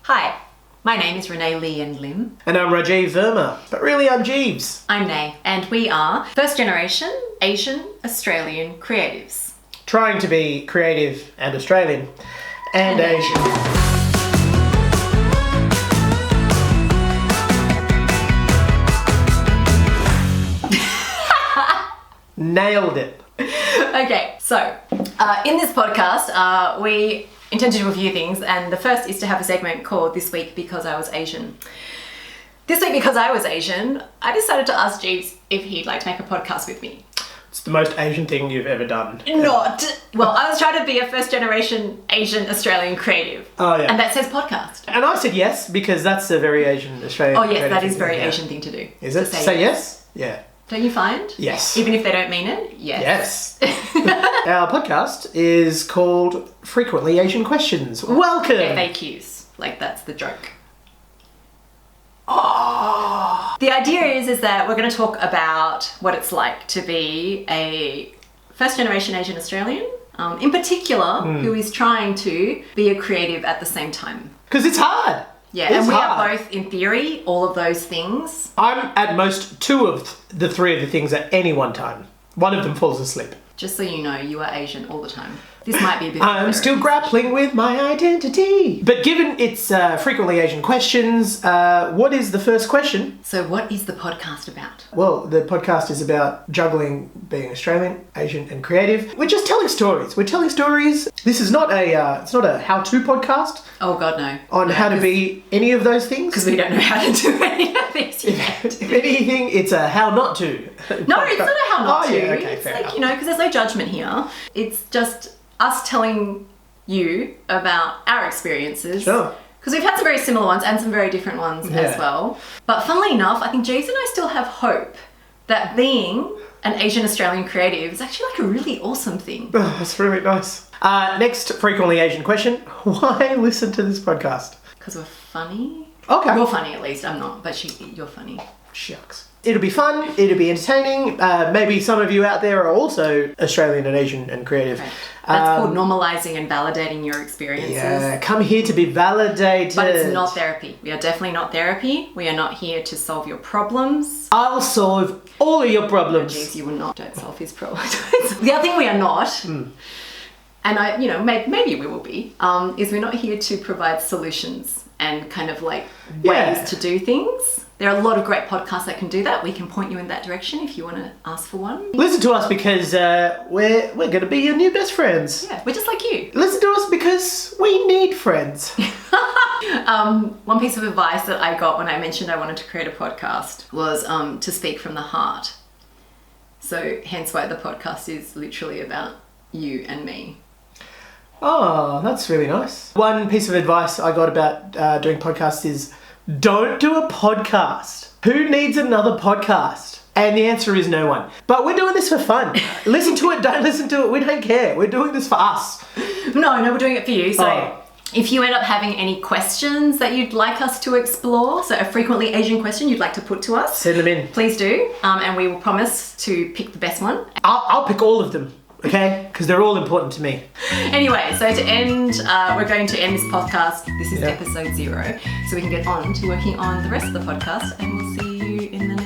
Hi, my name is Renee Lee and Lim. And I'm Rajiv Verma, but really I'm Jeeves. I'm Nay, and we are first generation Asian Australian creatives. Trying to be creative and Australian and Asian. Nailed it. Okay, so in this podcast, we intend to do a few things, and the first is to have a segment called This Week Because I Was Asian. This week, because I was Asian, I decided to ask Jeeves if he'd like to make a podcast with me. It's the most Asian thing you've ever done. Not. Well, I was trying to be a first generation Asian Australian creative. Oh, yeah. And that says podcast. And I said yes, because that's a very Asian Australian Oh, yes, that is thing, very yeah. Asian thing to do. Is it? To Say yes? Yeah. Don't you find? Yes. Even if they don't mean it? Yes. Yes. Our podcast is called Frequently Asian Questions. Welcome! FAQs. Like, that's the joke. Oh. The idea is that we're going to talk about what it's like to be a first generation Asian Australian, in particular, who is trying to be a creative at the same time. Because it's hard. Yeah, It's and we hard. are both, in theory, all of those things. I'm at most two of the three of the things at any one time. One of them falls asleep. Just so you know, you are Asian all the time. This might be a bit I'm still grappling with my identity. But given it's frequently Asian questions, what is the first question? So what is the podcast about? Well, the podcast is about juggling being Australian, Asian, and creative. We're just telling stories. We're telling stories. This is not it's not a how-to podcast Oh, God, no. on how to be any of those things. Because we don't know how to do any of this yet. If anything, it's a how not to. No, it's not a how not Oh, to. yeah, okay, it's fair like, enough. you know, because there's no judgment here. It's just us telling you about our experiences. Sure. Because we've had some very similar ones and some very different ones as Yeah. well. But funnily enough, I think Jeeves and I still have hope that being an Asian Australian creative is actually like a really awesome thing. Oh, that's really nice. Next frequently Asian question. Why listen to this podcast? Because we're funny. Okay. You're funny at least. I'm not, but you're funny. Shucks. It'll be fun, it'll be entertaining. Maybe some of you out there are also Australian and Asian and creative. Right. That's called normalizing and validating your experiences. Yeah, come here to be validated. But it's not therapy. We are definitely not therapy. We are not here to solve your problems. I'll solve all of your problems. Jeez, you will not. Don't solve his problems. The other thing we are not, and I, you know, maybe we will be, is we're not here to provide solutions and kind of like ways to do things. There are a lot of great podcasts that can do that. We can point you in that direction if you want to ask for one. Listen to us because we're going to be your new best friends. Yeah, we're just like you. Listen to us because we need friends. One piece of advice that I got when I mentioned I wanted to create a podcast was to speak from the heart. So hence why the podcast is literally about you and me. Oh, that's really nice. One piece of advice I got about doing podcasts is don't do a podcast. Who needs another podcast? And the answer is no one. But we're doing this for fun. Listen to it, don't listen to it. We don't care. We're doing this for us. No, we're doing it for you. So Oh. if you end up having any questions that you'd like us to explore, so a frequently Asian question you'd like to put to us, Send them in. please do. And we will promise to pick the best one. I'll pick all of them, okay? Because they're all important to me. Anyway, so to end, we're going to end this podcast. This is Yeah. episode 0. So we can get on to working on the rest of the podcast, and we'll see you in the